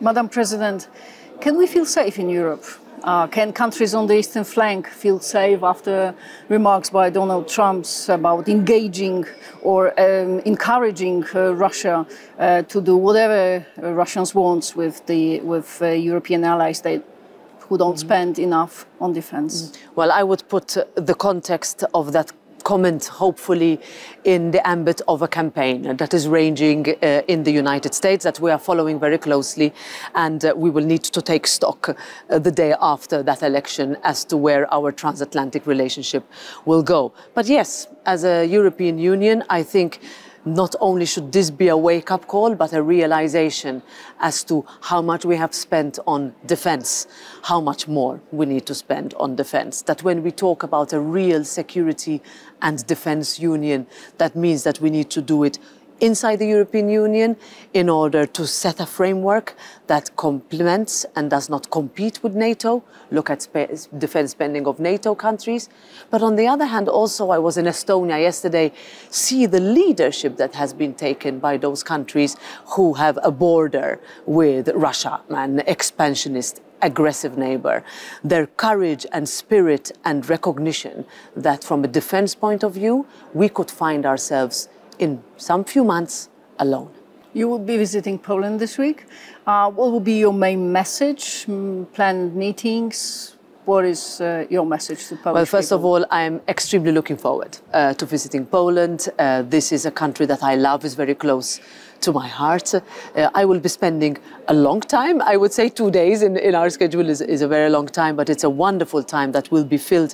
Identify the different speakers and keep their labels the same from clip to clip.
Speaker 1: Madam President, can we feel safe in Europe? Can countries on the eastern flank feel safe after remarks by Donald Trump about engaging or encouraging Russia to do whatever Russians want with European allies who don't spend enough on defense?
Speaker 2: Well, I would put the context of that comment, hopefully, in the ambit of a campaign that is raging in the United States, that we are following very closely, and we will need to take stock the day after that election as to where our transatlantic relationship will go. But yes, as a European Union, I think not only should this be a wake-up call, but a realization as to how much we have spent on defense, how much more we need to spend on defense. That when we talk about a real security and defense union, that means that we need to do it inside the European Union in order to set a framework that complements and does not compete with NATO. Look at defense spending of NATO countries. But on the other hand, also, I was in Estonia yesterday, see the leadership that has been taken by those countries who have a border with Russia, an expansionist, aggressive neighbor. Their courage and spirit and recognition that from a defense point of view, we could find ourselves in some few months alone.
Speaker 1: You will be visiting Poland this week. What will be your main message, planned meetings? What is your message to Polish
Speaker 2: Well, first
Speaker 1: people?
Speaker 2: of all, I'm extremely looking forward to visiting Poland. This is a country that I love, is very close to my heart. I will be spending a long time. I would say 2 days in our schedule is a very long time, but it's a wonderful time that will be filled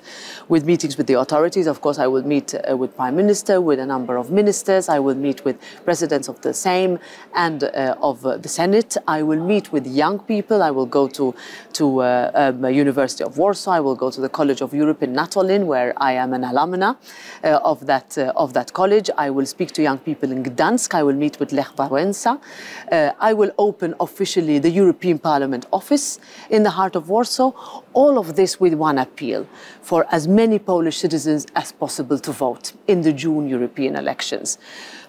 Speaker 2: with meetings with the authorities. Of course, I will meet with Prime Minister, with a number of ministers. I will meet with presidents of the Sejm and of the Senate. I will meet with young people. I will go to University of Warsaw. I will go to the College of Europe in Natolin, where I am an alumna of that college. I will speak to young people in Gdansk. I will meet with Lech Wałęsa. I will open officially the European Parliament office in the heart of Warsaw. All of this with one appeal: for as many Polish citizens as possible to vote in the June European elections.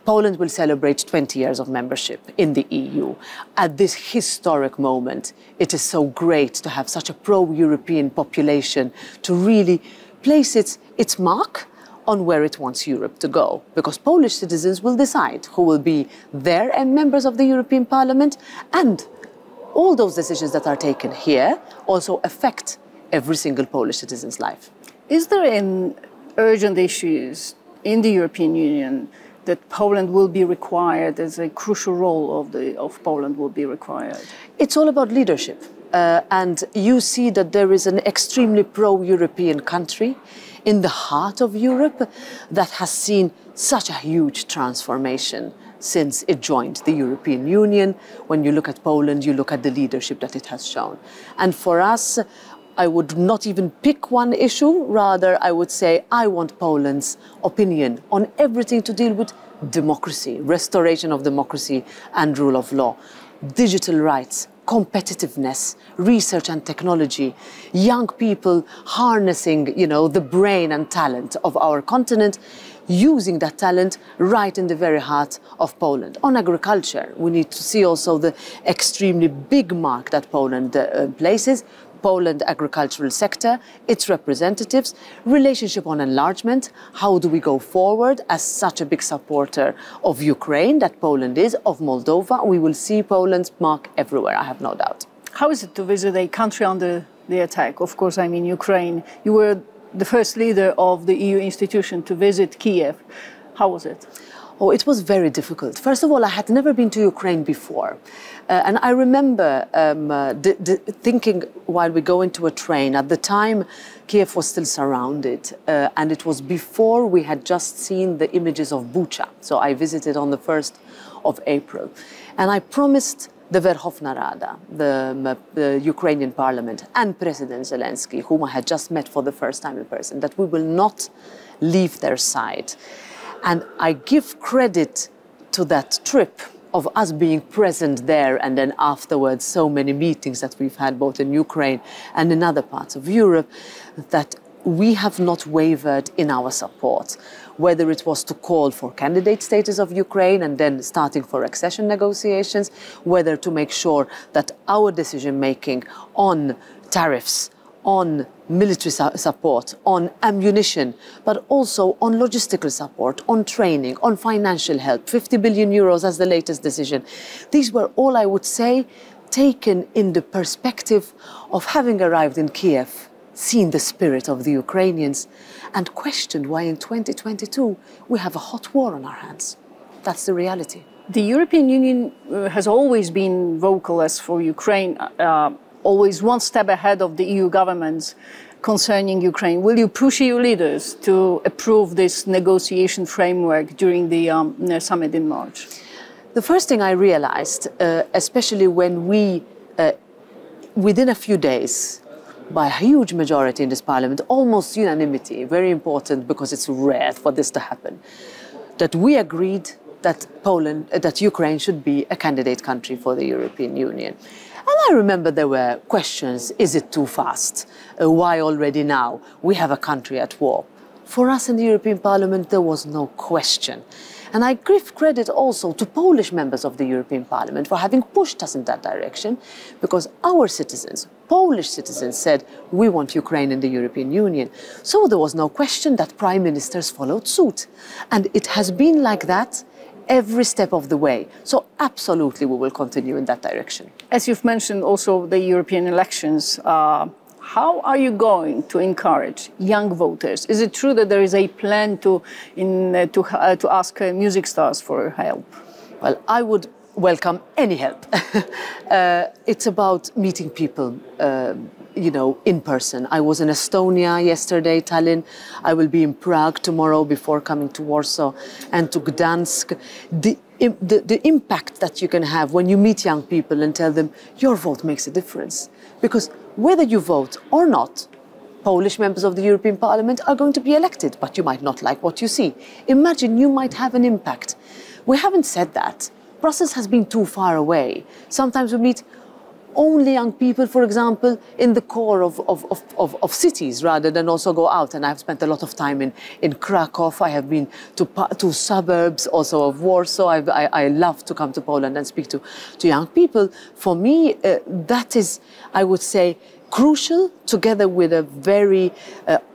Speaker 2: Poland will celebrate 20 years of membership in the EU. At this historic moment, it is so great to have such a pro-European population to really place its mark on where it wants Europe to go, because Polish citizens will decide who will be there and members of the European Parliament, and all those decisions that are taken here also affect every single Polish citizen's life.
Speaker 1: Is there an urgent issues in the European Union that Poland will be required, as a crucial role of Poland will be required?
Speaker 2: It's all about leadership. And you see that there is an extremely pro-European country in the heart of Europe that has seen such a huge transformation since it joined the European Union. When you look at Poland, you look at the leadership that it has shown. And for us, I would not even pick one issue. Rather, I would say I want Poland's opinion on everything to deal with democracy, restoration of democracy and rule of law, digital rights, competitiveness, research and technology, young people harnessing, the brain and talent of our continent, using that talent right in the very heart of Poland. On agriculture, we need to see also the extremely big mark that Poland places. Poland agricultural sector, its representatives, relationship on enlargement, how do we go forward as such a big supporter of Ukraine that Poland is, of Moldova. We will see Poland's mark everywhere, I have no doubt.
Speaker 1: How is it to visit a country under the attack? Of course, I mean Ukraine. You were the first leader of the EU institution to visit Kiev. How was it?
Speaker 2: Oh, it was very difficult. First of all, I had never been to Ukraine before. And I remember thinking while we go into a train, at the time, Kiev was still surrounded. And it was before we had just seen the images of Bucha. So I visited on the 1st of April. And I promised the Verkhovna Rada, the Ukrainian parliament, and President Zelensky, whom I had just met for the first time in person, that we will not leave their side. And I give credit to that trip of us being present there, and then afterwards so many meetings that we've had both in Ukraine and in other parts of Europe, that we have not wavered in our support, whether it was to call for candidate status of Ukraine and then starting for accession negotiations, whether to make sure that our decision-making on tariffs, on military support, on ammunition, but also on logistical support, on training, on financial help, 50 billion euros as the latest decision. These were all, I would say, taken in the perspective of having arrived in Kiev, seen the spirit of the Ukrainians, and questioned why in 2022 we have a hot war on our hands. That's the reality.
Speaker 1: The European Union has always been vocal as for Ukraine, always one step ahead of the EU governments concerning Ukraine. Will you push EU leaders to approve this negotiation framework during the summit in March?
Speaker 2: The first thing I realized, especially when we, within a few days, by a huge majority in this parliament, almost unanimity, very important because it's rare for this to happen, that we agreed that that Ukraine should be a candidate country for the European Union. And I remember there were questions, is it too fast? Why already now? We have a country at war. For us in the European Parliament, there was no question. And I give credit also to Polish members of the European Parliament for having pushed us in that direction, because our citizens, Polish citizens, said, we want Ukraine in the European Union. So there was no question that prime ministers followed suit. And it has been like that every step of the way. So absolutely we will continue in that direction.
Speaker 1: As you've mentioned also the European elections, how are you going to encourage young voters? Is it true that there is a plan to ask music stars for help?
Speaker 2: Well, I would welcome any help. It's about meeting people, in person. I was in Estonia yesterday, Tallinn. I will be in Prague tomorrow before coming to Warsaw and to Gdansk. The impact that you can have when you meet young people and tell them your vote makes a difference. Because whether you vote or not, Polish members of the European Parliament are going to be elected, but you might not like what you see. Imagine you might have an impact. We haven't said that. Brussels has been too far away. Sometimes we meet only young people, for example, in the core of cities rather than also go out. And I've spent a lot of time in Krakow. I have been to suburbs also of Warsaw. I love to come to Poland and speak to young people. For me, that is, I would say, crucial, together with a very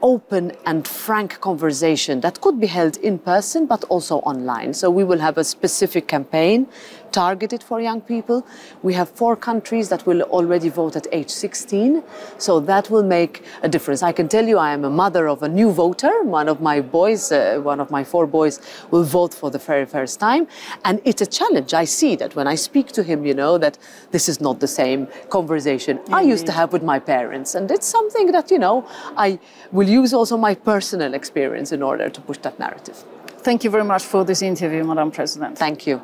Speaker 2: open and frank conversation that could be held in person, but also online. So we will have a specific campaign targeted for young people. We have 4 countries that will already vote at age 16. So that will make a difference. I can tell you I am a mother of a new voter. One of my boys, one of my 4 boys will vote for the very first time. And it's a challenge. I see that when I speak to him, that this is not the same conversation I used to have with my parents. And it's something that, I will use also my personal experience in order to push that narrative.
Speaker 1: Thank you very much for this interview, Madam President.
Speaker 2: Thank you.